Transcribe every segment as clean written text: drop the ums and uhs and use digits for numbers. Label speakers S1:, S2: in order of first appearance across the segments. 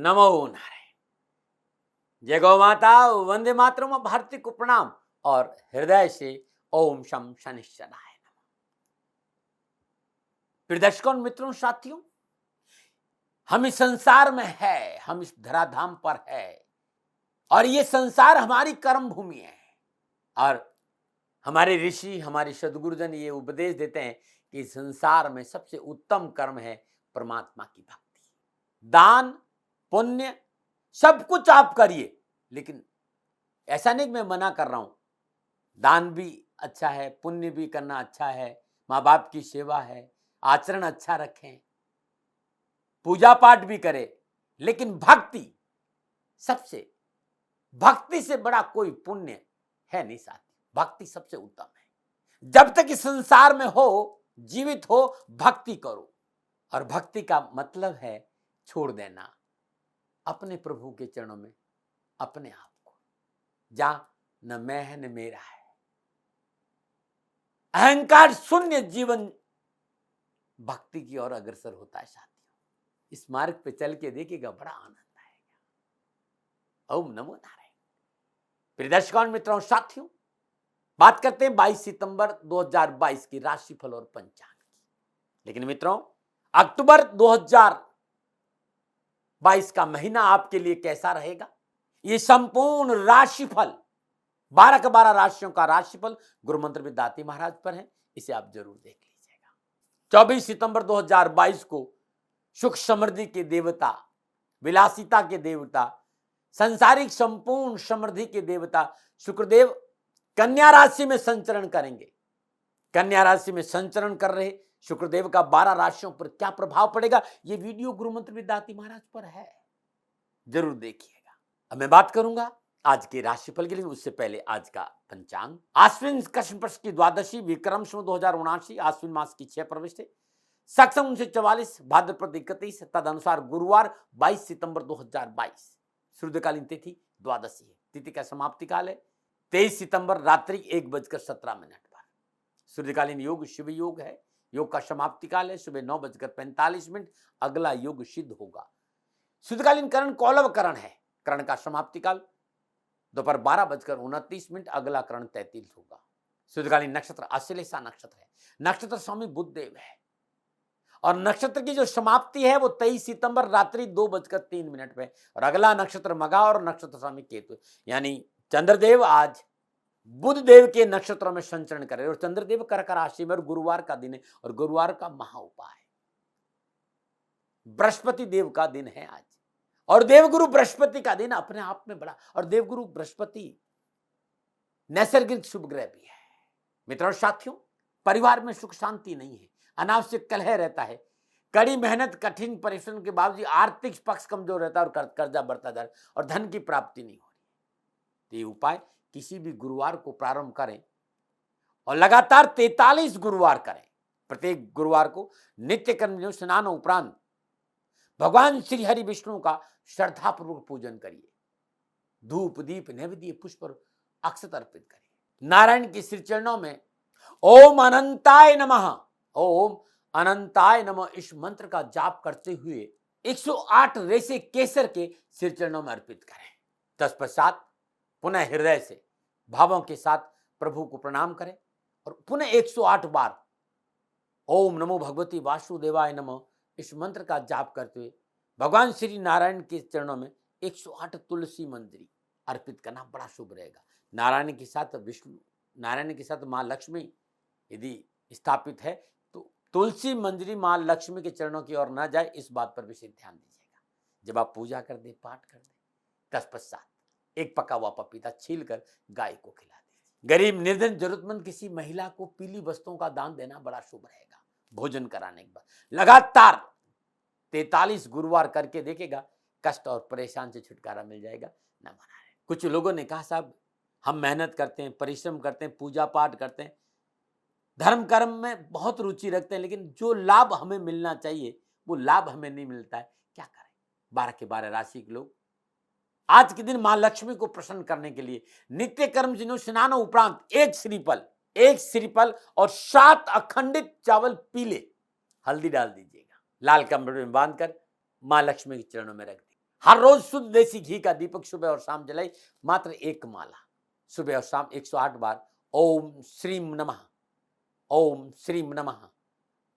S1: नमो नारायण। जय गौ माता, वंदे मातरम, भारती को प्रणाम और हृदय से ओम शम शनिश्चराय नमः। प्रिय दर्शकों, मित्रों, साथियों, हम इस संसार में है, हम इस धराधाम पर है और ये संसार हमारी कर्म भूमि है। और हमारे ऋषि, हमारे सदगुरुजन ये उपदेश देते हैं कि संसार में सबसे उत्तम कर्म है परमात्मा की भक्ति। दान पुण्य सब कुछ आप करिए, लेकिन ऐसा नहीं कि मैं मना कर रहा हूं। दान भी अच्छा है, पुण्य भी करना अच्छा है, माँ बाप की सेवा है, आचरण अच्छा रखें, पूजा पाठ भी करें, लेकिन भक्ति से बड़ा कोई पुण्य है नहीं साथी। भक्ति सबसे उत्तम है। जब तक इस संसार में हो, जीवित हो, भक्ति करो। और भक्ति का मतलब है छोड़ देना अपने प्रभु के चरणों में अपने आप को, जहां न मैं है न मेरा है। अहंकार शून्य जीवन भक्ति की ओर अग्रसर होता है साथियों। इस मार्ग पे चल के देखिएगा, बड़ा आनंद आएगा। ओम नमो नारायण। प्रिय दर्शकों, मित्रों, साथियों, बात करते हैं 22 सितंबर 2022 की राशिफल और पंचांग की। लेकिन मित्रों, अक्टूबर 2022 का महीना आपके लिए कैसा रहेगा? ये संपूर्ण राशिफल 12 के 12 राशियों का राशिफल गुरु मंत्र विद्यार्थी महाराज पर है। इसे आप जरूर देख लीजिएगा। 24 सितंबर 2022 को सुख समृद्धि के देवता, विलासिता के देवता, संसारिक संपूर्ण समृद्धि के देवता शुक्रदेव कन्या राशि में संचरण करेंगे। कन्या राशि में संचरण कर रहे शुक्रदेव का 12 राशियों पर क्या प्रभाव पड़ेगा, यह वीडियो गुरु मंत्र विद्यार्थी महाराज पर है, जरूर देखिएगा। अब मैं बात करूंगा आज के राशिफल के लिए, उससे पहले आज का पंचांग। आश्विन कृष्ण पक्ष की द्वादशी, विक्रम संवत 2079, आश्विन मास की 6 प्रविष्टि, सक्षम 44, भाद्रपद 31, तद अनुसार गुरुवार 22 सितंबर 2022, सूर्यकालीन तिथि द्वादशी है। तिथि का समाप्ति काल है 23 सितंबर रात्रि 1:17 पर। सूर्यकालीन योग शिव योग है। योग का समाप्ति काल है सुबह 9:45। अगला योग सिद्ध होगा। सूर्यकालीन करण कौलव करण है। करण का समाप्ति काल दोपहर 12:29। अगला करण 33 होगा। सूर्यकालीन नक्षत्र आश्लेषा नक्षत्र है। नक्षत्र स्वामी बुध देव है और नक्षत्र की जो समाप्ति है वो 23 सितंबर रात्रि 2:03 पे। और अगला नक्षत्र मघा और नक्षत्र स्वामी केतु, यानी चंद्रदेव आज बुध देव के नक्षत्रों में संचरण करे। और चंद्रदेव कर्क राशि में, और गुरुवार का दिन है और गुरुवार का महा उपाय, बृहस्पति देव का दिन है आज। और देवगुरु बृहस्पति का दिन अपने आप में बड़ा, और देवगुरु बृहस्पति नैसर्गिक शुभ ग्रह भी है। मित्रों, साथियों, परिवार में सुख शांति नहीं है, अनावश्यक कलह रहता है, कड़ी मेहनत कठिन परिश्रम के बावजूद आर्थिक पक्ष कमजोर रहता है और कर्जा बढ़ता जा रहा है और धन की प्राप्ति नहीं हो रही। तो ये उपाय किसी भी गुरुवार को प्रारंभ करें और लगातार 43 गुरुवार करें। प्रत्येक गुरुवार को नित्य कर्म स्नान उपरांत भगवान श्री हरि विष्णु का श्रद्धापूर्वक पूजन करिए। धूप दीप नैवेद्य पुष्प और अक्षत अर्पित करिए। नारायण के श्री चरणों में ओम अनंताय नमः, ओम अनंताय नमः इस मंत्र का जाप करते हुए 108 रेसे केसर के श्री चरणों में अर्पित करें। तत्पश्चात पुनः हृदय से भावों के साथ प्रभु को प्रणाम करें और पुनः 108 बार ओम नमो भगवती वासुदेवाय नमः इस मंत्र का जाप करते हुए भगवान श्री नारायण के चरणों में 108 तुलसी मंजरी अर्पित करना बड़ा शुभ रहेगा। नारायण के साथ विष्णु, नारायण के साथ माँ लक्ष्मी यदि स्थापित है तो तुलसी मंजरी माँ लक्ष्मी के चरणों की ओर न जाए, इस बात पर विशेष ध्यान दीजिएगा। जब आप पूजा कर दे, पाठ कर दे, तत्पश्चात एक पका हुआ पपीता छील कर गाय को खिला दीजिए। गरीब, निर्धन, जरूरतमंद किसी महिला को पीली वस्तुओं का दान देना बड़ा शुभ रहेगा। भोजन कराने के बाद लगातार 43 गुरुवार करके देखेगा, कष्ट और परेशान से छुटकारा मिल जाएगा। न मनाए। कुछ लोगों ने कहा, साहब हम मेहनत करते हैं, परिश्रम करते हैं, पूजा पाठ करते हैं, धर्म कर्म में बहुत रुचि रखते हैं, लेकिन जो लाभ हमें मिलना चाहिए वो लाभ हमें नहीं मिलता है, क्या करें? 12 के 12 राशि के लोग आज के दिन मां लक्ष्मी को प्रसन्न करने के लिए नित्य कर्म जिन्हों स्नान उपरांत एक श्रीफल और 7 अखंडित चावल पीले, हल्दी डाल दीजिएगा, लाल कपड़े में बांधकर मां लक्ष्मी के चरणों में रख दी। हर रोज शुद्ध देसी घी का दीपक सुबह और शाम जलाइए, मात्र 1 माला सुबह और शाम 108 बार ओम श्रीम नमः, ओम श्रीम नमः,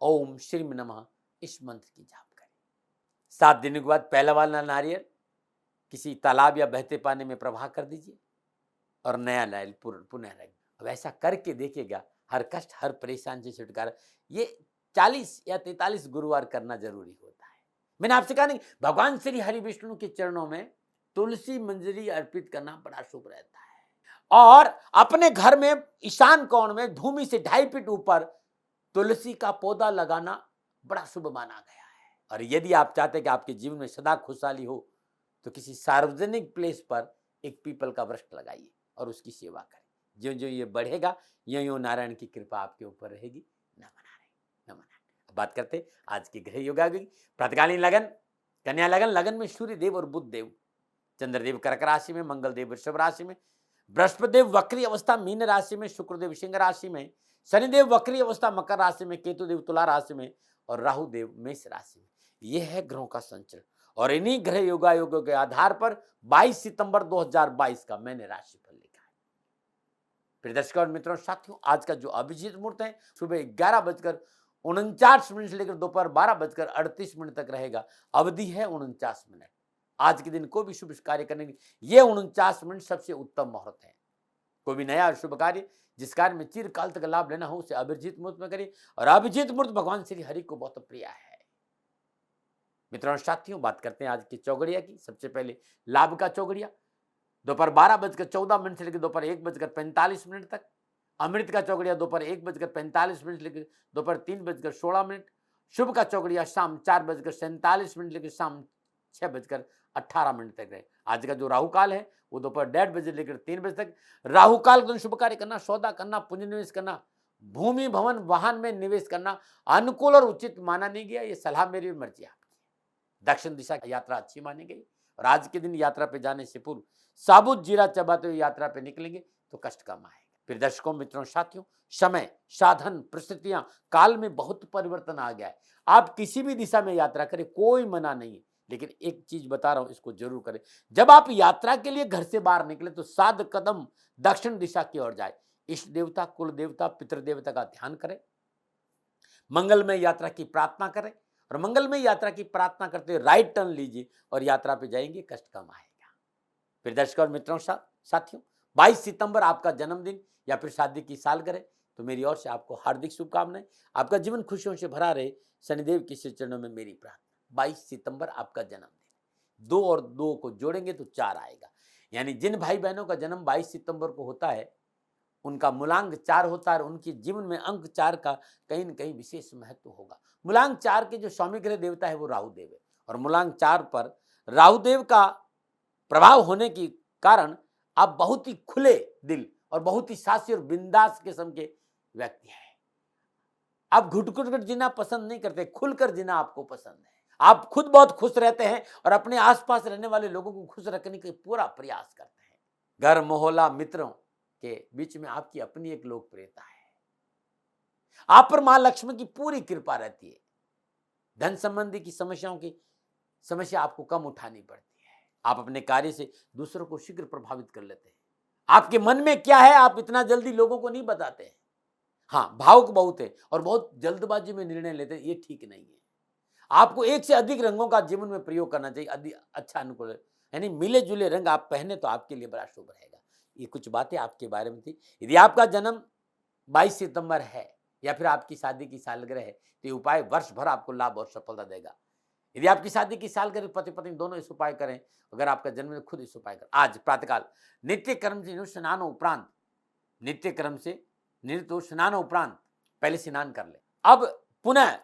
S1: ओम श्रीम नमः इस मंत्र की जाप करें। 7 दिनों के बाद पहला वाला नारियल किसी तालाब या बहते पानी में प्रवाह कर दीजिए और नया नारियल पुनः रखें। अब ऐसा करके देखिएगा, हर कष्ट हर परेशानी से छुटकारा। ये 40 या 43 गुरुवार करना जरूरी होता है। मैंने आपसे कहा नहीं, भगवान श्री हरि विष्णु के चरणों में तुलसी मंजरी अर्पित करना बड़ा शुभ रहता है। और अपने घर में ईशान कोण में भूमि से 2.5 फीट ऊपर तुलसी का पौधा लगाना बड़ा शुभ माना गया है। और यदि आप चाहते हैं कि आपके जीवन में सदा खुशहाली हो, तो किसी सार्वजनिक प्लेस पर एक पीपल का वृक्ष लगाइए और उसकी सेवा करें। जो जो ये बढ़ेगा, यो नारायण की कृपा आपके ऊपर रहेगी। नमः नारायण, नमः नारायण। अब बात करते हैं आज की ग्रह योगा की। प्रातकालीन लगन, कन्या लगन, लगन में सूर्य देव और बुध देव, चंद्रदेव कर्क राशि में, मंगल देव वृषभ राशि में, बृहस्पति देव वक्री अवस्था मीन राशि में, शुक्रदेव सिंह राशि में, शनिदेव वक्री अवस्था मकर राशि में, केतु देव तुला राशि में और राहु देव मेष राशि में। यह है ग्रहों का संचरण। और इन्हीं ग्रह योगों के आधार पर 22 सितंबर 2022 का मैंने राशिफल लिखा है। प्रिय दर्शकों और मित्रों साथियों, आज का जो अभिजीत मुहूर्त है सुबह 11:49 से लेकर दोपहर 12:38 तक रहेगा। अवधि है 49 मिनट। आज के दिन कोई भी शुभ कार्य करने की ये 49 मिनट सबसे उत्तम मुहूर्त है। कोई भी नया शुभ कार्य जिस कार्य में चिरकाल तक लाभ लेना हो उसे अभिजीत मुहूर्त में करिए। और अभिजीत मुहूर्त भगवान श्री हरि को बहुत प्रिय है। मित्रों और साथियों, बात करते हैं आज की चौगड़िया की। सबसे पहले लाभ का चौगड़िया दोपहर 12:14 से लेकर दोपहर 1:45 तक। अमृत का चौगड़िया दोपहर 1:45 से लेकर दोपहर 3:16। शुभ का चौगड़िया शाम 4:47 लेकर शाम 6:18 तक रहे। आज का जो राहु काल है वो दोपहर 1:30 बजे लेकर 3 बजे तक। राहु काल के शुभ कार्य करना, सौदा करना, पुंजी निवेश करना, भूमि भवन वाहन में निवेश करना अनुकूल और उचित माना नहीं गया। ये सलाह मेरी मर्जी आपकी। दक्षिण दिशा की यात्रा अच्छी मानी गई। और आज के दिन यात्रा पे जाने से पूर्व साबुत जीरा चबाते हुए यात्रा पे निकलेंगे तो कष्ट कम आएगा। फिर दर्शकों मित्रों साथियों, समय, साधन, परिस्थितियां, काल में बहुत परिवर्तन आ गया है। आप किसी भी दिशा में यात्रा करें, कोई मना नहीं है, लेकिन एक चीज बता रहा हूं, इसको जरूर करें। जब आप यात्रा के लिए घर से बाहर निकले तो 7 कदम दक्षिण दिशा की ओर जाए। इष्ट देवता, कुल देवता, पितृ देवता का ध्यान करें। मंगलमय यात्रा की प्रार्थना करें और मंगलमय यात्रा की प्रार्थना करते हुए राइट टर्न लीजिए और यात्रा पे जाएंगे, कष्ट कम आएगा। फिर दर्शकों और मित्रों साथियों, 22 सितंबर आपका जन्मदिन या फिर शादी की सालगिरह, तो मेरी ओर से आपको हार्दिक शुभकामनाएं। आपका जीवन खुशियों से भरा रहे, शनिदेव के चरणों में मेरी प्रार्थना। 22 सितंबर आपका जन्मदिन। 2 और 2 को जोड़ेंगे तो 4 आएगा। यानी जिन भाई बहनों का जन्म 22 सितंबर को होता है उनका मूलांक 4 होता है और उनके जीवन में अंक 4 का कहीं न कहीं विशेष महत्व होगा। मूलांक 4 के जो स्वामी ग्रह देवता है वो राहुदेव है और मूलांक 4 पर राहुदेव का प्रभाव होने के कारण आप बहुत ही खुले दिल और बहुत ही साहसी और बिंदास किस्म के व्यक्ति हैं। आप घुट जीना पसंद नहीं करते, खुलकर जीना आपको पसंद है। आप खुद बहुत खुश रहते हैं और अपने आसपास रहने वाले लोगों को खुश रखने का पूरा प्रयास करते हैं। घर मोहल्ला मित्रों के बीच में आपकी अपनी एक लोकप्रियता है। आप पर मां लक्ष्मी की पूरी कृपा रहती है। धन संबंधी की समस्या आपको कम उठानी पड़ती है। आप अपने कार्य से दूसरों को शीघ्र प्रभावित कर लेते हैं। आपके मन में क्या है आप इतना जल्दी लोगों को नहीं बताते हैं। हाँ, भावुक बहुत है और बहुत जल्दबाजी में निर्णय लेते हैं, ये ठीक नहीं है। आपको एक से अधिक रंगों का जीवन में प्रयोग करना चाहिए, अच्छा अनुकूल है। यानी मिले जुले रंग आप पहने तो आपके लिए बड़ा शुभ रहेगा। ये कुछ बातें आपके बारे में थी। यदि आपका जन्म 22 सितंबर है या फिर आपकी शादी की सालगिरह है तो ये उपाय वर्ष भर आपको लाभ और सफलता देगा। यदि आपकी शादी की सालगिरह पति पत्नी दोनों इस उपाय करें, अगर आपका जन्म खुद इस उपाय करें। आज प्रातःकाल नित्य कर्म से स्नान उपरांत पहले स्नान कर ले। अब पुनः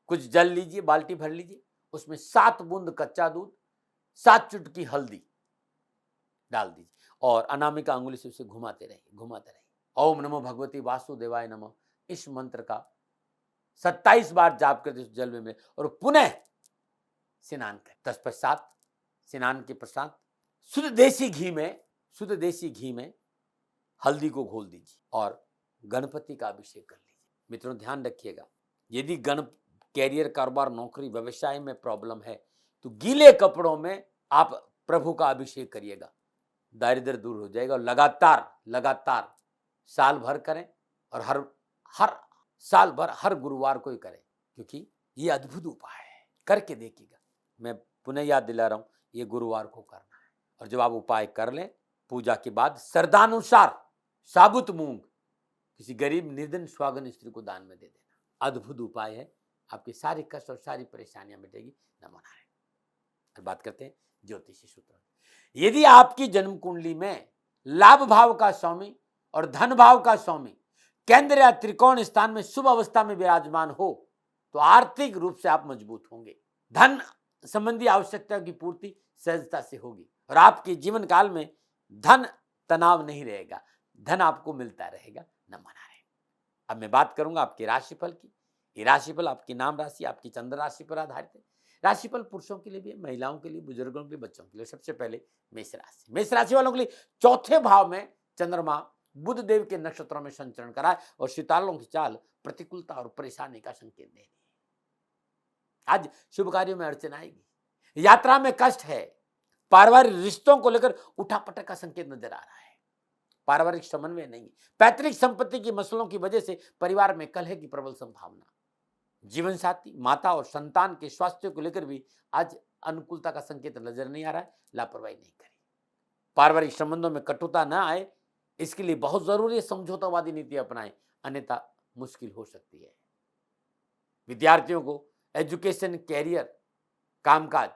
S1: कुछ जल लीजिए, बाल्टी भर लीजिए, उसमें 7 बूंद कच्चा दूध, 7 चुटकी हल्दी डाल दीजिए और अनामिका अंगुली से उसे घुमाते रहिए। ओम नमो भगवती वासुदेवाय नमः इस मंत्र का 27 बार जाप करते जल में मिले और पुनः स्नान करें। तत्पश्चात स्नान के पश्चात शुद्ध देसी घी में हल्दी को घोल दीजिए और गणपति का अभिषेक कर लीजिए। मित्रों ध्यान रखिएगा, यदि कैरियर, कारोबार, नौकरी, व्यवसाय में प्रॉब्लम है तो गीले कपड़ों में आप प्रभु का अभिषेक करिएगा, दारिद्र्य दूर हो जाएगा। और लगातार लगातार साल भर करें और हर हर साल भर हर गुरुवार को ही करें, क्योंकि ये अद्भुत उपाय है, करके देखिएगा। मैं पुनः याद दिला रहा हूं, ये गुरुवार को करना है। और जब आप उपाय कर लें, पूजा के बाद श्रद्धानुसार साबुत मूंग किसी गरीब निर्धन स्वागन स्त्री को दान में दे देना। अद्भुत उपाय है, आपकी सारी कष्ट और सारी परेशानियां मिटेगी। नमो नारायण। और बात करते हैं ज्योतिषी सूत्र। यदि आपकी जन्म कुंडली में लाभ भाव का स्वामी और धन भाव का स्वामी केंद्र या त्रिकोण स्थान में शुभ अवस्था में विराजमान हो तो आर्थिक रूप से आप मजबूत होंगे, धन संबंधी आवश्यकता की पूर्ति सहजता से होगी और आपके जीवन काल में धन तनाव नहीं रहेगा, धन आपको मिलता रहेगा। नमो नारायण। अब मैं बात करूंगा आपके राशिफल की। ये राशिफल आपकी नाम राशि, आपकी चंद्र राशि पर आधारित है। राशिफल पुरुषों के लिए भी है, महिलाओं के लिए, बुजुर्गों के लिए, बच्चों के लिए। सबसे पहले मेष राशि। मेष राशि वालों के लिए चौथे भाव में चंद्रमा बुध देव के नक्षत्रों में संचरण कराए और सितारों की चाल प्रतिकूलता और परेशानी का संकेत दे रही है। आज शुभ कार्यों में अड़चन आएगी, यात्रा में कष्ट है, पारिवारिक रिश्तों को लेकर उठापटक का संकेत नजर आ रहा है, पारिवारिक समन्वय नहीं, पैतृक संपत्ति की मसलों की वजह से परिवार में कलह की प्रबल संभावना, जीवन साथी, माता और संतान के स्वास्थ्य को लेकर भी आज अनुकूलता का संकेत नजर नहीं आ रहा है। लापरवाही नहीं करें, पारिवारिक संबंधों में कटुता न आए, इसके लिए बहुत जरूरी है समझौतावादी नीति अपनाएं, अन्यथा मुश्किल हो सकती है। विद्यार्थियों को एजुकेशन, कैरियर, कामकाज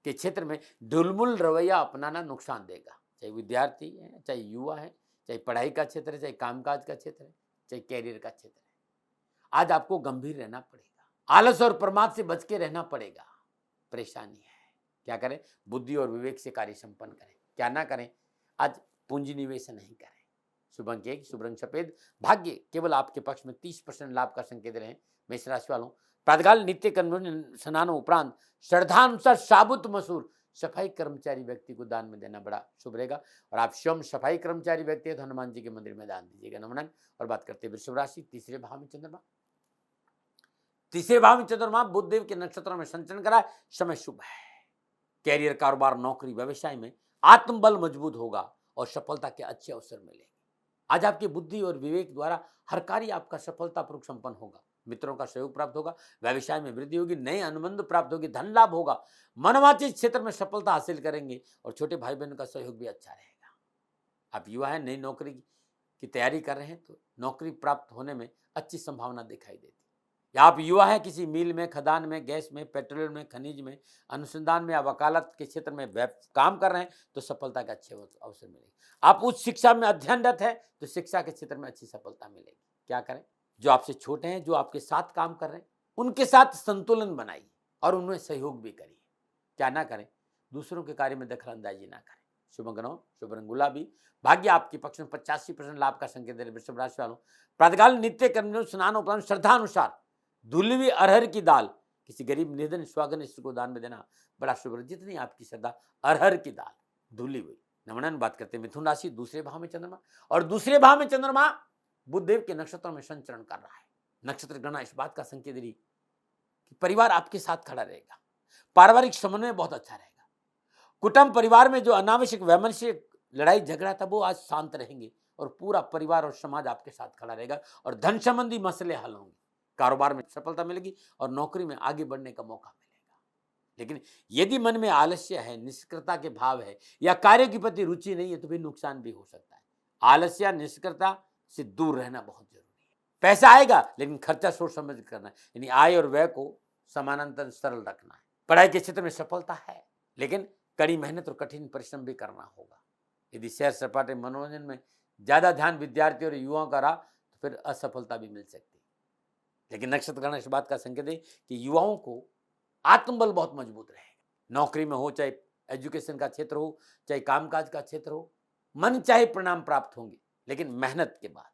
S1: के क्षेत्र में ढुलमुल रवैया अपनाना नुकसान देगा। चाहे विद्यार्थी है, चाहे युवा है, चाहे पढ़ाई का क्षेत्र है, चाहे कामकाज का क्षेत्र है, चाहे कैरियर का क्षेत्र है, आज आपको गंभीर रहना पड़ेगा, आलस और प्रमाद से बच के रहना पड़ेगा। परेशानी है, क्या करें? बुद्धि और विवेक से कार्य संपन्न करें। क्या ना करें? आज पूंजी निवेश नहीं करें। शुभ अंक 1, शुभ रंग सफेद, भाग्य केवल आपके पक्ष में 30% लाभ का संकेत रहे। मेष राशि वालों, प्रातःकाल नित्य कर्म स्नानों उपरांत श्रद्धानुसार साबुत मसूर सफाई कर्मचारी व्यक्ति को दान में देना बड़ा शुभ रहेगा। और आप स्वयं सफाई कर्मचारी व्यक्ति है तो हनुमान जी के मंदिर में दान दीजिएगा। नमन। और बात करते हैं वृषभ राशि। तीसरे भाव में चंद्रमा, तीसरे भाव में चंद्रमा बुध देव के नक्षत्रों में संचरण कराए, समय शुभ है। कैरियर, कारोबार, नौकरी, व्यवसाय में आत्मबल मजबूत होगा और सफलता के अच्छे अवसर मिलेंगे। आज आपकी बुद्धि और विवेक द्वारा हर कार्य आपका सफलतापूर्वक संपन्न होगा। मित्रों का सहयोग प्राप्त होगा, व्यवसाय में वृद्धि होगी, नए अनुबंध प्राप्त होगी, धन लाभ होगा, मनोवांछित क्षेत्र में सफलता हासिल करेंगे और छोटे भाई बहनों का सहयोग भी अच्छा रहेगा। आप युवा हैं, नई नौकरी की तैयारी कर रहे हैं तो नौकरी प्राप्त होने में अच्छी संभावना दिखाई देती है। या आप युवा हैं, किसी मिल में, खदान में, गैस में, पेट्रोलियम में, खनिज में, अनुसंधान में या वकालत के क्षेत्र में काम कर रहे हैं तो सफलता के अच्छे अवसर मिलेंगे। आप उच्च शिक्षा में अध्ययनरत है तो शिक्षा के क्षेत्र में अच्छी सफलता मिलेगी। क्या करें? जो आपसे छोटे हैं, जो आपके साथ काम कर रहे हैं, उनके साथ संतुलन बनाइए और उन्हें सहयोग भी करिए। क्या ना करें? दूसरों के कार्य में दखलंदाजी ना करें। शुभ अंक, शुभ रंग गुलाबी, भाग्य आपके पक्ष में 85% लाभ का संकेत दे रहे। वृषभ राशि वालों, प्रातःकाल नित्य कर्म स्नान उपरांत श्रद्धानुसार धुलवी अरहर की दाल किसी गरीब निर्धन स्वागन स्त्री को दान में देना बड़ा शुभ। जितनी आपकी श्रद्धा, अरहर की दाल धुली हुई। नमन। बात करते हैं मिथुन राशि। दूसरे भाव में चंद्रमा, और दूसरे भाव में चंद्रमा बुध देव के नक्षत्रों में संचरण कर रहा है। नक्षत्र गणना इस बात का संकेत दे कि परिवार आपके साथ खड़ा रहेगा, पारिवारिक समन्वय बहुत अच्छा रहेगा, कुटुंब परिवार में जो अनावश्यक वैमनस्यक लड़ाई झगड़ा था वो आज शांत रहेंगे और पूरा परिवार और समाज आपके साथ खड़ा रहेगा और धन संबंधी मसले हल होंगे। कारोबार में सफलता मिलेगी और नौकरी में आगे बढ़ने का मौका मिलेगा। लेकिन यदि मन में आलस्य है, निष्क्रियता के भाव है या कार्य के प्रति रुचि नहीं है तो भी नुकसान भी हो सकता है। आलस्य, निष्क्रियता से दूर रहना बहुत जरूरी है। पैसा आएगा लेकिन खर्चा सोच समझ करना है, यानी आय और व्यय को समानांतर सरल रखना है। पढ़ाई के क्षेत्र में सफलता है लेकिन कड़ी मेहनत और कठिन परिश्रम भी करना होगा। यदि सैर सपाटे, मनोरंजन में ज्यादा ध्यान विद्यार्थियों और युवाओं का रहा तो फिर असफलता भी मिल सकती है। लेकिन नक्षत्र गणना इस बात का संकेत है कि युवाओं को आत्मबल बहुत मजबूत रहेगा। नौकरी में हो, चाहे एजुकेशन का क्षेत्र हो, चाहे कामकाज का क्षेत्र हो, मन चाहे परिणाम प्राप्त होंगे लेकिन मेहनत के बाद,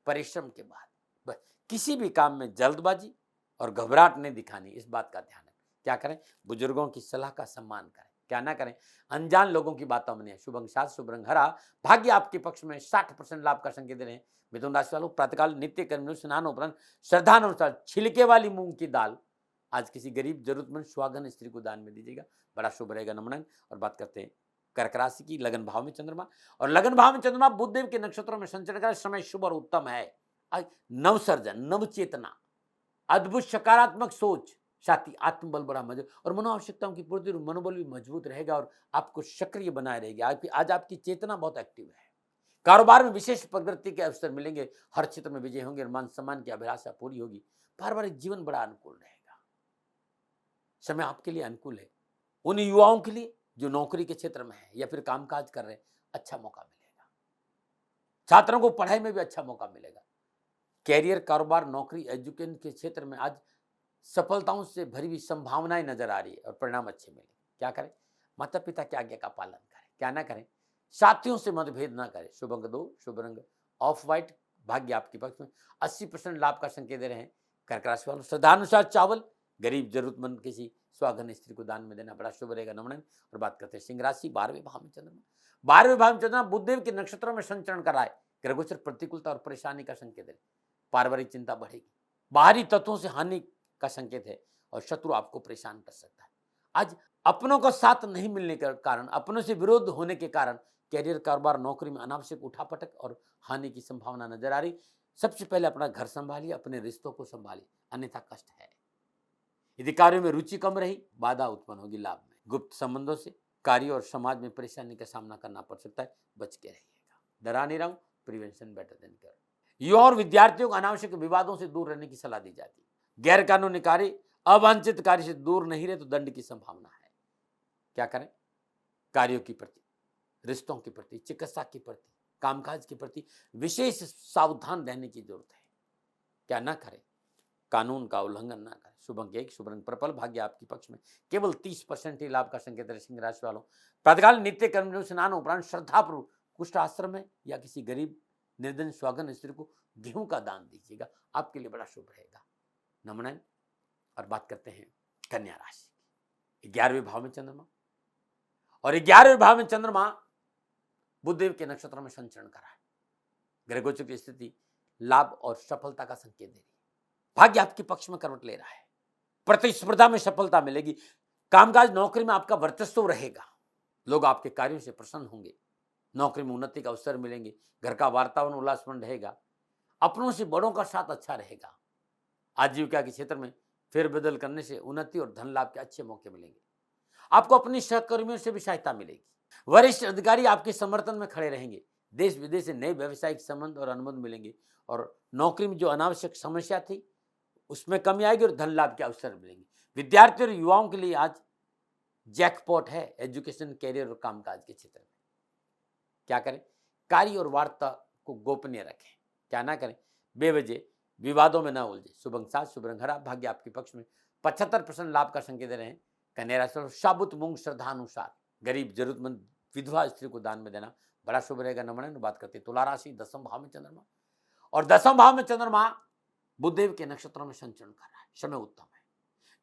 S1: परिश्रम के बाद। बस किसी भी काम में जल्दबाजी और घबराहट नहीं दिखानी, इस बात का ध्यान रखें। क्या करें? बुजुर्गों की सलाह का सम्मान करें। क्या ना करें? अनजान लोगों की बातों में नहीं। शुभ अंक 7, शुभ रंग हरा, भाग्य आपके पक्ष में 60% लाभ का संकेत दे रहे हैं। मिथुन राशि वालों, प्रातःकाल नित्य कर्म स्नान उपरांत श्रद्धानुसार छिलके वाली मूंग की दाल आज किसी गरीब जरूरतमंद सुहागन स्त्री को दान में दीजिएगा, बड़ा शुभ रहेगा। नमन। और बात करते हैं कर्क राशि की। लगन भाव में चंद्रमा, और लगन भाव में चंद्रमा बुधदेव के नक्षत्रों में संचरण का समय शुभ और उत्तम है। आज नवसर्जन, नवचेतना, अद्भुत सकारात्मक सोच, साथ ही आत्मबल बड़ा मजबूत और मनोआवश्यकताओं की पूर्ति, मनोबल भी मजबूत रहेगा और आपको सक्रिय बनाए रहेगी। आज आपकी चेतना बहुत एक्टिव है। कारोबार में विशेष प्रगति के अवसर मिलेंगे, हर क्षेत्र में विजय होंगे और मान सम्मान की अभिलाषा पूरी होगी। पारिवारिक जीवन बड़ा अनुकूल रहेगा। समय आपके लिए अनुकूल है। उन युवाओं के लिए जो नौकरी के क्षेत्र में है या फिर कामकाज कर रहे हैं, अच्छा मौका मिलेगा। छात्रों को पढ़ाई में भी अच्छा मौका मिलेगा। कैरियर, कारोबार, नौकरी, एजुकेशन के क्षेत्र में आज सफलताओं से भरी हुई संभावनाएं नजर आ रही है और परिणाम अच्छे मिले। क्या करें? माता पिता की आज्ञा का पालन करें। क्या ना करें? साथियों से मतभेद ना करें। शुभ अंक 2, शुभ रंग ऑफ व्हाइट, भाग्य आपके पक्ष में। 80% लाभ का संकेत दे रहे हैं कर्क राशि वालों। श्रद्धानुसार चावल गरीब जरूरतमंद किसी सुहागन स्त्री को दान में देना बड़ा शुभ रहेगा। नमन। और बात करते हैं सिंह राशि। 12वें भाव में चंद्रमा, 12वें भाव में चंद्रमा बुधदेव के नक्षत्रों में संचरण कर रहा है। ग्रहगोचर प्रतिकूलता और परेशानी का संकेत है। पारिवारिक चिंता बढ़ेगी। बाहरी तत्वों से हानि का संकेत है और शत्रु आपको परेशान कर सकता है। आज अपनों का साथ नहीं मिलने के कारण, अपनों से विरोध होने के कारण कैरियर, कारोबार, नौकरी में अनावश्यक उठापटक और हानि की संभावना नजर आ रही। सबसे पहले अपना घर संभालिए, अपने रिश्तों को संभालिए, अन्यथा कष्ट है। यदि कार्यों में रुचि कम रही, बाधा उत्पन्न होगी लाभ में। गुप्त संबंधों से कार्य और समाज में परेशानी का सामना करना पड़ सकता है, बच के रहिएगा। डरा नहीं रहा हूं, प्रिवेंशन बेटर देन क्योर। युवा और विद्यार्थियों को अनावश्यक विवादों से दूर रहने की सलाह दी जाती है। गैर कानूनी कार्य, अवांछित कार्य से दूर नहीं रहे तो दंड की संभावना है। क्या करें? कार्यों के प्रति, रिश्तों के प्रति, चिकित्सा के प्रति, कामकाज के प्रति विशेष सावधान रहने की जरूरत है। क्या ना करें? कानून का उल्लंघन ना करें। शुभ अंक 1, शुभ रंग पर्पल, भाग्य आपके पक्ष में। केवल 30% ही लाभ का संकेत है सिंह राशि वालों। प्रातःकाल नित्य कर्म स्नान उपरांत श्रद्धापूर्वक कुष्ठ आश्रम में या किसी गरीब निर्धन स्वागन स्त्री को गेहूं का दान दीजिएगा, आपके लिए बड़ा शुभ रहेगा। नमन। और बात करते हैं कन्या राशि की। 11वें भाव में चंद्रमा, और 11वें भाव में चंद्रमा बुधदेव के नक्षत्र में संचरण कर रहा है। ग्रहगोचर की स्थिति लाभ और सफलता का संकेत दे रही है। भाग्य आपके पक्ष में करवट ले रहा है। प्रतिस्पर्धा में सफलता मिलेगी। कामकाज, नौकरी में आपका वर्चस्व रहेगा। लोग आपके कार्यों से प्रसन्न होंगे। नौकरी में उन्नति का अवसर मिलेंगे। घर का वातावरण उल्लासपूर्ण रहेगा। अपनों से बड़ों का साथ अच्छा रहेगा। आजीविका के क्षेत्र में फेरबदल करने से उन्नति और धन लाभ के अच्छे मौके मिलेंगे। आपको अपनी सहकर्मियों से भी सहायता मिलेगी। वरिष्ठ अधिकारी आपके समर्थन में खड़े रहेंगे। देश विदेश से नए व्यावसायिक संबंध और अनुबंध मिलेंगे और नौकरी में जो अनावश्यक समस्या थी उसमें कमी आएगी और धन लाभ के अवसर मिलेंगे। विद्यार्थियों और युवाओं के लिए आज जैकपॉट है एजुकेशन, कैरियर और कामकाज के क्षेत्र में। क्या करें? कार्य और वार्ता को गोपनीय रखें। क्या ना करें? बेवजह विवादों में न उलझे। शुभ अंक 7, शुभ रंग हरा, भाग्य आपके पक्ष में। 75% लाभ का संकेत दे रहे हैं कन्या राशि। साबुत मूंग श्रद्धानुसार गरीब जरूरतमंद विधवा स्त्री को दान में देना बड़ा शुभ रहेगा। नमन। बात करते हैं तुला राशि। 10वें भाव में चंद्रमा, और 10वें भाव में चंद्रमा बुधदेव के नक्षत्रों में संचरण कर रहा है। समय उत्तम है।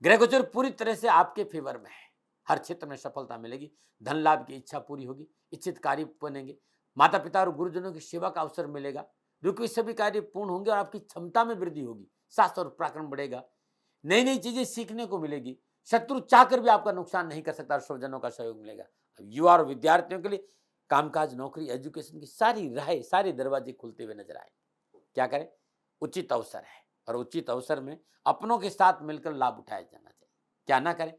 S1: ग्रहगोचर पूरी तरह से आपके फेवर में है। हर क्षेत्र में सफलता मिलेगी। धन लाभ की इच्छा पूरी होगी। इच्छित कार्य बनेंगे। माता पिता और गुरुजनों की सेवा का अवसर मिलेगा। रुके सभी कार्य पूर्ण होंगे और आपकी क्षमता में वृद्धि होगी। शास्त्र और पराक्रम बढ़ेगा। नई नई चीजें सीखने को मिलेगी। शत्रु चाहकर भी आपका नुकसान नहीं कर सकता और स्वजनों का सहयोग मिलेगा। युवा और विद्यार्थियों के लिए कामकाज, नौकरी, एजुकेशन की सारी राहें, सारे दरवाजे खुलते हुए नजर आए। क्या करें? उचित अवसर है और उचित अवसर में अपनों के साथ मिलकर लाभ उठाया जाना चाहिए। क्या ना करें?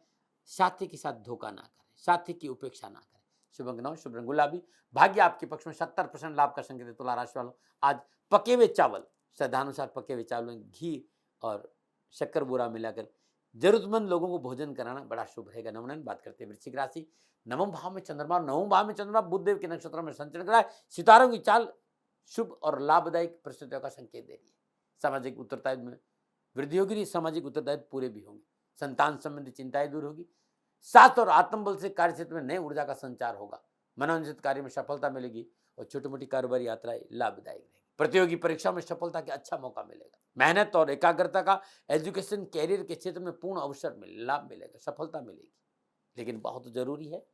S1: साथी के साथ धोखा ना करें, साथी की उपेक्षा ना करें। शुभ अंक 9, शुभ रंग गुलाबी, भाग्य आपके पक्ष में। 70% लाभ का संकेत है तुला राशि वालों। आज पके हुए चावल, श्रद्धानुसार पके हुए चावल में घी और शक्कर बूरा मिलाकर जरूरतमंद लोगों को भोजन कराना बड़ा शुभ रहेगा। नमन। बात करते हैं वृश्चिक राशि। 9वें भाव में चंद्रमा, 9वें भाव में चंद्रमा बुधदेव के नक्षत्र में संचरण कर रहा है। सितारों की चाल शुभ और लाभदायक परिस्थितियों का संकेत दे रही है। सामाजिक उत्तरदायित्व में वृद्धि होगी। सामाजिक उत्तरदायित्व पूरे भी होंगे। संतान संबंधी चिंताएं दूर होगी। साथ और आत्मबल से कार्य क्षेत्र में नई ऊर्जा का संचार होगा। मनोरंजित कार्य में सफलता मिलेगी और छोटी मोटी कारोबारी यात्राएं लाभदायक रहेगी। प्रतियोगी परीक्षा में सफलता का अच्छा मौका मिलेगा। मेहनत और एकाग्रता का एजुकेशन, कैरियर के क्षेत्र में पूर्ण अवसर मिले, लाभ मिलेगा, सफलता मिलेगी। लेकिन बहुत जरूरी है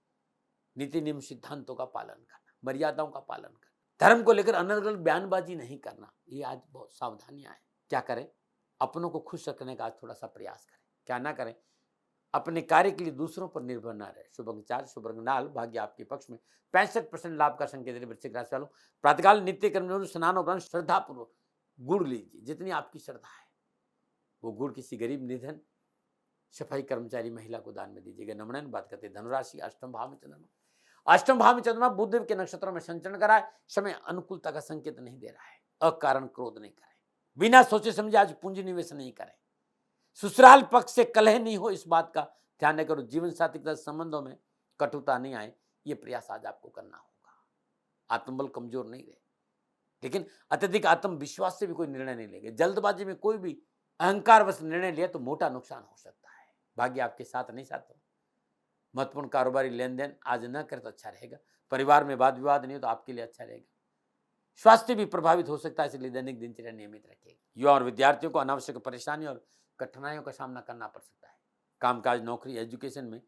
S1: नीति नियम सिद्धांतों का पालन करना, मर्यादाओं का पालन करना। धर्म को लेकर अनर्गल बयानबाजी नहीं करना, ये आज बहुत सावधानियां हैं। क्या करें? अपनों को खुश रखने का आज थोड़ा सा प्रयास करें। क्या ना करें, अपने कार्य के लिए दूसरों पर निर्भर ना रहे। शुभ अंक 4, शुभ रंग लाल, भाग्य आपके पक्ष में। 65% लाभ का संकेत है वृश्चिक राशि वालों। प्रातःकाल नित्य कर्म स्नान उपरांत श्रद्धा पूर्वक गुड़ लीजिए, जितनी आपकी श्रद्धा है वो गुड़ किसी गरीब, निधन, सफाई कर्मचारी महिला को दान में दीजिएगा। नमन। बात करते हैं धनुराशि, अष्टम भाव में चंद्रमा। अष्टम भाव में चंद्रमा बुधदेव के नक्षत्रों में संचरण करा है। समय अनुकूलता का संकेत नहीं दे रहा है। अकारण क्रोध नहीं करें, बिना सोचे समझे आज पूंजी निवेश नहीं करें। ससुराल पक्ष से कलह नहीं हो, इस बात का ध्यान न करो। जीवन साथी के साथ संबंधों में कटुता नहीं आए, ये प्रयास आज आपको करना होगा। आत्मबल कमजोर नहीं रहे, लेकिन अत्यधिक आत्मविश्वास से भी कोई निर्णय नहीं लेंगे। जल्दबाजी में कोई भी अहंकारवश निर्णय लिया तो मोटा नुकसान हो सकता है। भाग्य आपके साथ नहीं साथ। महत्वपूर्ण कारोबारी लेन देन आज न करे तो अच्छा रहेगा। परिवार में वाद विवाद नहीं हो तो आपके लिए अच्छा रहेगा। स्वास्थ्य भी प्रभावित हो सकता है, इसलिए दैनिक दिनचर्या नियमित रखिएगा। युवा और विद्यार्थियों को अनावश्यक परेशानी और कठिनाइयों का सामना करना पड़ सकता है। कामकाज, नौकरी, एजुकेशन में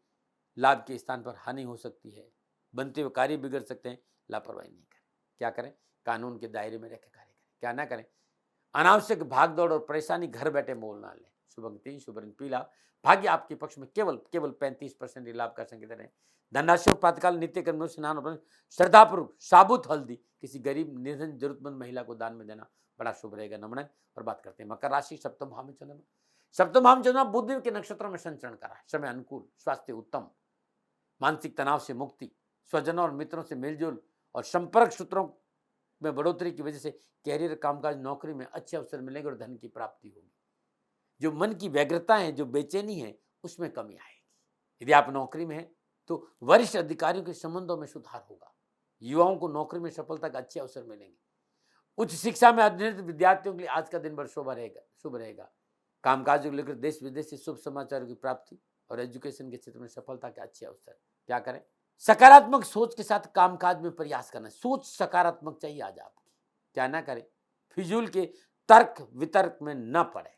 S1: लाभ के स्थान पर हानि हो सकती है। बनते हुए कार्य बिगड़ सकते हैं, लापरवाही नहीं करें। क्या करें, कानून के दायरे में रहकर कार्य करें। क्या ना करें, अनावश्यक भागदौड़ और परेशानी घर बैठे मोल ना लें। शुभ अंक 3, शुभ रंग पीला, भाग्य आपके पक्ष में। केवल 35% लाभ का संकेत है। धनराशि और प्रातःकाल नित्य कर्म में स्नान और श्रद्धापूर्वक साबुत हल्दी किसी गरीब, निर्धन, जरूरतमंद महिला को दान में देना बड़ा शुभ रहेगा। नमन। और बात करते हैं मकर राशि, सप्तम भाव में चंद्रमा। सप्तम भाव में चंद्रमा बुधदेव के नक्षत्रों में संचरण करा है। समय अनुकूल, स्वास्थ्य उत्तम, मानसिक तनाव से मुक्ति, स्वजनों और मित्रों से मेलजोल और संपर्क सूत्रों में बढ़ोतरी की वजह से कैरियर, कामकाज, नौकरी में अच्छे अवसर मिलेंगे और धन की प्राप्ति होगी। जो मन की व्यग्रता है, जो बेचैनी है, उसमें कमी आएगी। यदि आप नौकरी में हैं तो वरिष्ठ अधिकारियों के संबंधों में सुधार होगा। युवाओं को नौकरी में सफलता के अच्छे अवसर मिलेंगे। उच्च शिक्षा में अध्ययनरत विद्यार्थियों के लिए आज का दिन बड़ा शुभ रहेगा। कामकाज को लेकर देश विदेश से शुभ समाचारों की प्राप्ति और एजुकेशन के क्षेत्र में सफलता के अच्छे अवसर। क्या करें, सकारात्मक सोच के साथ कामकाज में प्रयास करना। सोच सकारात्मक चाहिए आज आपकी। क्या ना करें, फिजूल के तर्क वितर्क में न पड़े।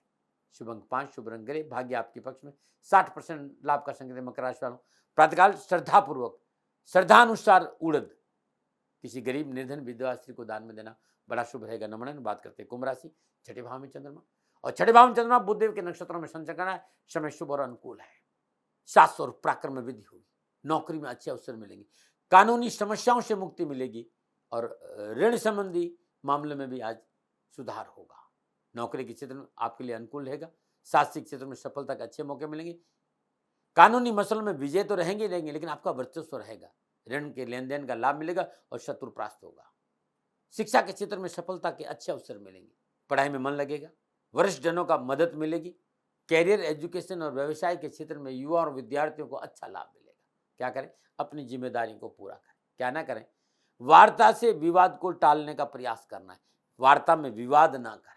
S1: शुभ अंक 5, शुभ रंग ग्रे, भाग्य आपके पक्ष में। 60% लाभ का संकेत है मकर राशि वालों। प्रातःकाल श्रद्धापूर्वक, श्रद्धानुसार उड़द किसी गरीब, निर्धन, विधवा स्त्री को दान में देना बड़ा शुभ रहेगा। नमन। बात करते हैं कुंभ राशि, छठे भाव में चंद्रमा। और छठे भाव में चंद्रमा बुधदेव के नक्षत्रों में संचरण करना है। समय शुभ और अनुकूल है। साहस और पराक्रम में वृद्धि होगी। नौकरी में अच्छे अवसर मिलेंगे। कानूनी समस्याओं से मुक्ति मिलेगी और ऋण संबंधी मामले में भी आज सुधार होगा। नौकरी के क्षेत्र में आपके लिए अनुकूल रहेगा। साहसिक क्षेत्र में सफलता के अच्छे मौके मिलेंगे। कानूनी मसलों में विजय तो रहेंगे, लेकिन आपका वर्चस्व रहेगा। ऋण के लेन देन का लाभ मिलेगा और शत्रु परास्त होगा। शिक्षा के क्षेत्र में सफलता के अच्छे अवसर मिलेंगे। पढ़ाई में मन लगेगा। वरिष्ठ जनों का मदद मिलेगी। कैरियर, एजुकेशन और व्यवसाय के क्षेत्र में युवा और विद्यार्थियों को अच्छा लाभ मिलेगा। क्या करें, अपनी जिम्मेदारियों को पूरा करें। क्या ना करें, वार्ता से विवाद को टालने का प्रयास करना है। वार्ता में विवाद ना करें।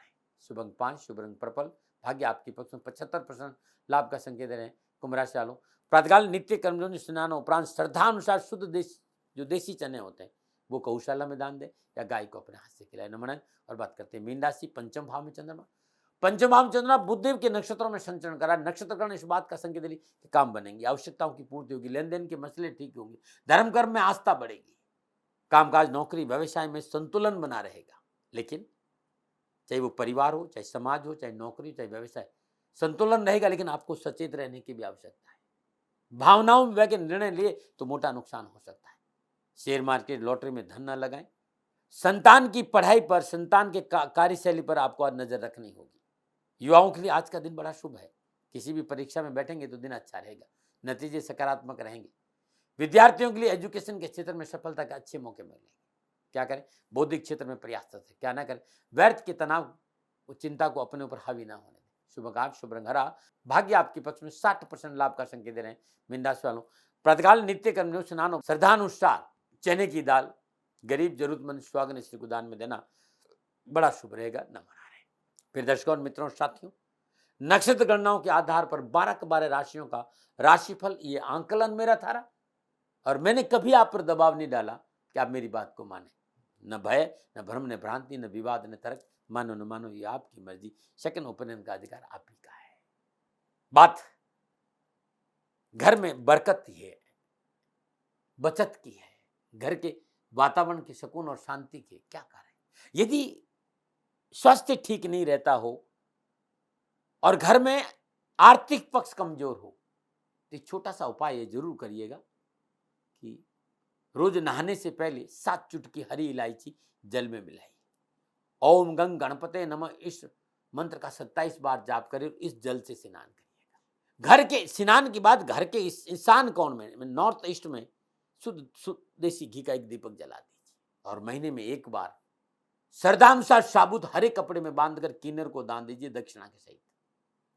S1: शुभ अंक 5, शुभ रंग पर्पल, भाग्य आपके पक्ष में। 75% लाभ का संकेत दे रहे हैं कुंभ राशि वालों। प्रातःकाल नित्य कर्मयोनि स्नान उपरांत श्रद्धानुसार शुद्ध जो देसी चने होते हैं वो गौशाला में दान दे या गाय को अपने हाथ से खिलाए। नमन। और बात करते हैं मीन राशि, पंचम भाव में चंद्रमा। पंचम भाव में चंद्रमा बुधदेव के नक्षत्रों में संचरण करा। नक्षत्रकरण इस बात का संकेत दे कि काम बनेंगे, आवश्यकताओं की पूर्ति होगी, लेन देन के मसले ठीक होंगे, धर्म कर्म में आस्था बढ़ेगी, कामकाज, नौकरी, व्यवसाय में संतुलन बना रहेगा। लेकिन चाहे वो परिवार हो, चाहे समाज हो, चाहे नौकरी, चाहे व्यवसाय, संतुलन रहेगा। लेकिन आपको सचेत रहने की भी आवश्यकता है। भावनाओं में बह के निर्णय लिए तो मोटा नुकसान हो सकता है। शेयर मार्केट, लॉटरी में धन न लगाएं। संतान की पढ़ाई पर, संतान के कार्यशैली पर आपको आज नजर रखनी होगी। युवाओं के लिए आज का दिन बड़ा शुभ है। किसी भी परीक्षा में बैठेंगे तो दिन अच्छा रहेगा, नतीजे सकारात्मक रहेंगे। विद्यार्थियों के लिए एजुकेशन के क्षेत्र में सफलता के अच्छे मौके मिलेंगे। क्या करें, बौद्धिक क्षेत्र में प्रयासरत है। क्या ना करें, व्यर्थ के तनाव, चिंता को अपने ऊपर हावी ना होने दें। शुभ अंक, शुभ रंग हरा, भाग्य आपके पक्ष में। 60% लाभ का संकेत दे रहे हैं मीन राशि वालों। प्रातःकाल नित्य कर्म स्नान श्रद्धानुसार चने की दाल गरीब, जरूरतमंद, स्वागन स्त्री को दान में देना बड़ा शुभ रहेगा। न मना रहे। फिर दर्शकों, मित्रों, साथियों, नक्षत्र गणनाओं के आधार पर 12 के 12 राशियों का राशिफल ये आंकलन मेरा था और मैंने कभी आप पर दबाव नहीं डाला कि आप मेरी बात को माने। न भय, न भ्रम, न भ्रांति, न विवाद, न तर्क। मानो न मानो ये आपकी मर्जी। सेकंड ओपिनियन का अधिकार आप ही का है। बात घर में बरकत की है, बचत की है, घर के वातावरण की सुकून और शांति की। क्या करें, यदि स्वास्थ्य ठीक नहीं रहता हो और घर में आर्थिक पक्ष कमजोर हो तो एक छोटा सा उपाय ये जरूर करिएगा कि रोज नहाने से पहले 7 चुटकी हरी इलायची जल में मिलाइए। ओम गंग गणपते नमः इस मंत्र का 27 बार जाप करें, इस जल से स्नान करिएगा। घर के स्नान के बाद घर के इस ईशान कोण में नॉर्थ ईस्ट में शुद्ध देसी घी का एक दीपक जला दीजिए और महीने में एक बार श्रद्धानुसार साबुत हरे कपड़े में बांधकर किन्नर को दान दीजिए दक्षिणा के सहित।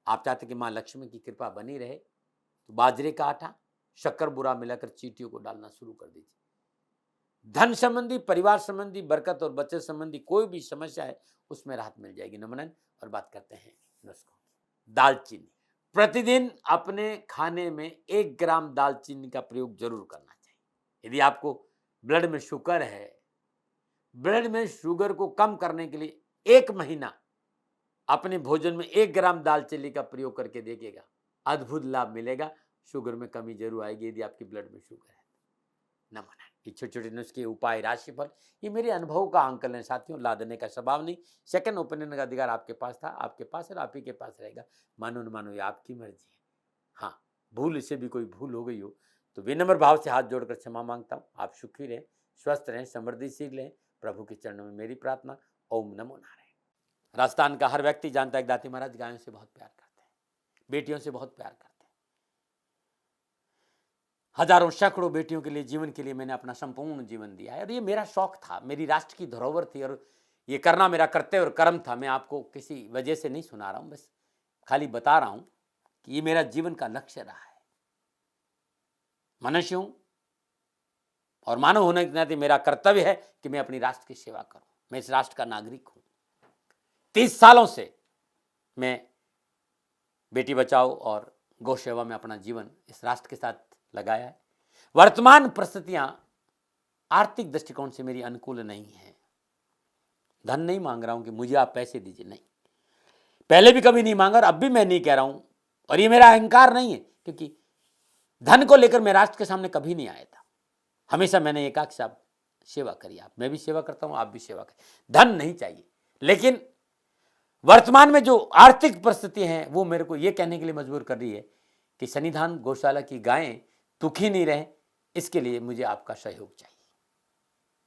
S1: आप चाहते कि मां लक्ष्मी की कृपा बनी रहे तो बाजरे का आटा शक्कर बुरा मिलाकर चींटियों को डालना शुरू कर दीजिए। धन संबंधी, परिवार संबंधी, बरकत और बचत संबंधी कोई भी समस्या है उसमें राहत मिल जाएगी। नमन। और बात करते हैं नुस्खों की। दालचीनी, प्रतिदिन अपने खाने में 1 ग्राम दालचीनी का प्रयोग जरूर करना चाहिए। यदि आपको ब्लड में शुगर है, ब्लड में शुगर को कम करने के लिए 1 महीना अपने भोजन में 1 ग्राम दालचीनी का प्रयोग करके देखिएगा, अद्भुत लाभ मिलेगा। शुगर में कमी जरूर आएगी यदि आपकी ब्लड में शुगर है। नमन। ये छोटे छोटे नुस्खे, उपाय, राशिफल, ये मेरे अनुभव का आंकलन है साथियों, लादने का स्वभाव नहीं। सेकंड ओपिनियन का अधिकार आपके पास था, आपके पास है और आप ही के पास रहेगा। मानो न मानो ये आपकी मर्जी है। हाँ, भूल से भी कोई भूल हो गई हो तो विनम्र भाव से हाथ जोड़कर क्षमा मांगता हूँ। आप सुखी रहें, स्वस्थ रहें, समृद्धिशील रहें, प्रभु के चरणों में मेरी प्रार्थना। ओम नमो नारायण। राजस्थान का हर व्यक्ति जानता है दाती महाराज गायों से बहुत प्यार करते हैं, बेटियों से बहुत प्यार करते हैं। हजारों सैकड़ों बेटियों के लिए, जीवन के लिए मैंने अपना संपूर्ण जीवन दिया है और ये मेरा शौक था, मेरी राष्ट्र की धरोहर थी और ये करना मेरा कर्तव्य और कर्म था। मैं आपको किसी वजह से नहीं सुना रहा हूं, बस खाली बता रहा हूं कि ये मेरा जीवन का लक्ष्य रहा है। मनुष्य हूं और मानव होने के नाते मेरा कर्तव्य है कि मैं अपनी राष्ट्र की सेवा करूं। मैं इस राष्ट्र का नागरिक हूं। 30 सालों से मैं बेटी बचाओ और गौ सेवा में अपना जीवन इस राष्ट्र के साथ लगाया है। वर्तमान परिस्थितियां आर्थिक दृष्टिकोण से मेरी अनुकूल नहीं है। धन नहीं मांग रहा हूं कि मुझे आप पैसे दीजिए, नहीं, पहले भी कभी नहीं मांगा और अब भी मैं नहीं कह रहा हूं और ये मेरा अहंकार नहीं है, क्योंकि धन को लेकर मैं राष्ट्र के सामने कभी नहीं आया था। हमेशा मैंने एक आख आप सेवा करी, आप, मैं भी सेवा करता हूं, आप भी सेवा करें। धन नहीं चाहिए, लेकिन वर्तमान में जो आर्थिक परिस्थिति है वो मेरे को ये कहने के लिए मजबूर कर रही है कि सन्निधान गौशाला की गायें दुखी नहीं रहे, इसके लिए मुझे आपका सहयोग चाहिए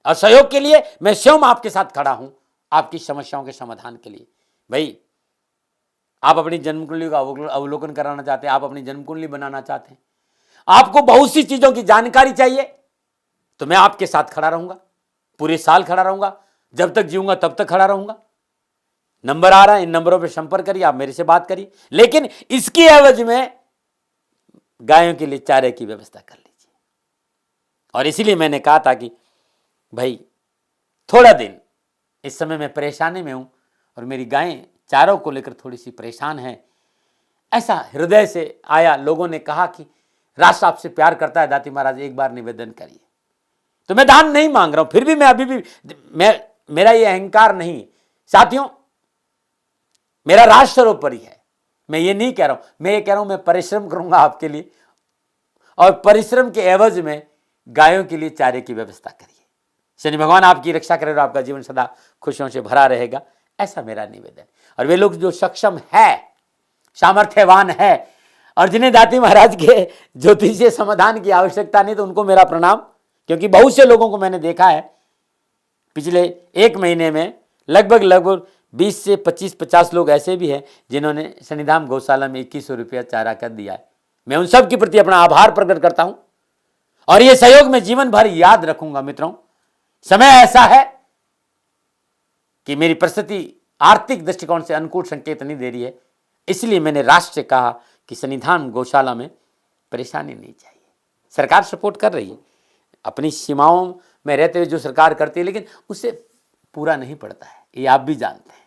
S1: और सहयोग के लिए मैं स्वयं आपके साथ खड़ा हूं, आपकी समस्याओं के समाधान के लिए। भाई, आप अपनी जन्म कुंडली का अवलोकन कराना चाहते हैं, आप अपनी जन्म कुंडली बनाना चाहते हैं, आपको बहुत सी चीजों की जानकारी चाहिए, तो मैं आपके साथ खड़ा रहूंगा, पूरे साल खड़ा रहूंगा, जब तक जीऊंगा तब तक खड़ा रहूंगा। नंबर आ रहा है, इन नंबरों पर संपर्क करिए, आप मेरे से बात करिए, लेकिन इसकी एवज में गायों के लिए चारे की व्यवस्था कर लीजिए। और इसीलिए मैंने कहा था कि भाई थोड़ा दिन, इस समय मैं परेशानी में हूं और मेरी गायें चारों को लेकर थोड़ी सी परेशान हैं। ऐसा हृदय से आया, लोगों ने कहा कि राष्ट्र आपसे प्यार करता है दाती महाराज, एक बार निवेदन करिए। तो मैं दान नहीं मांग रहा हूं, फिर भी मैं अभी भी, मेरा ये अहंकार नहीं साथियों, मेरा राष्ट्र सर्वोपरि है। मैं ये नहीं कह रहा हूं, मैं ये कह रहा हूं मैं परिश्रम करूंगा आपके लिए और परिश्रम के एवज में गायों के लिए चारे की व्यवस्था करिए। शनि भगवान आपकी रक्षा करे और आपका जीवन सदा खुशियों से भरा रहेगा, ऐसा मेरा निवेदन। और वे लोग जो सक्षम है, सामर्थ्यवान है और जिन्हें दाती महाराज के ज्योतिषीय समाधान की आवश्यकता नहीं, तो उनको मेरा प्रणाम, क्योंकि बहुत से लोगों को मैंने देखा है पिछले 1 महीने में लगभग 20 से 25-50 लोग ऐसे भी हैं जिन्होंने सन्निधान गौशाला में 2100 रुपया चारा कर दिया है। मैं उन सब के प्रति अपना आभार प्रकट करता हूं और यह सहयोग मैं जीवन भर याद रखूंगा। मित्रों, समय ऐसा है कि मेरी परिस्थिति आर्थिक दृष्टिकोण से अनुकूल संकेत नहीं दे रही है, इसलिए मैंने राष्ट्र से कहा कि सन्निधान गौशाला में परेशानी नहीं चाहिए। सरकार सपोर्ट कर रही है, अपनी सीमाओं में रहते हुए जो सरकार करती है, लेकिन उससे पूरा नहीं पड़ता है, ये आप भी जानते हैं।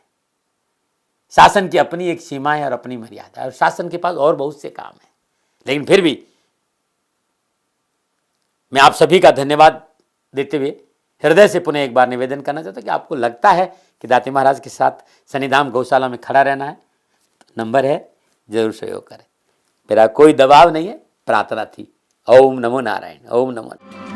S1: शासन की अपनी एक सीमा है और अपनी मर्यादा है और शासन के पास और बहुत से काम है, लेकिन फिर भी मैं आप सभी का धन्यवाद देते हुए हृदय से पुनः एक बार निवेदन करना चाहता हूं कि आपको लगता है कि दाती महाराज के साथ सन्निधान गौशाला में खड़ा रहना है, तो नंबर है, जरूर सहयोग करें। मेरा कोई दबाव नहीं है, प्रार्थना थी। ओम नमो नारायण। ओम नमो।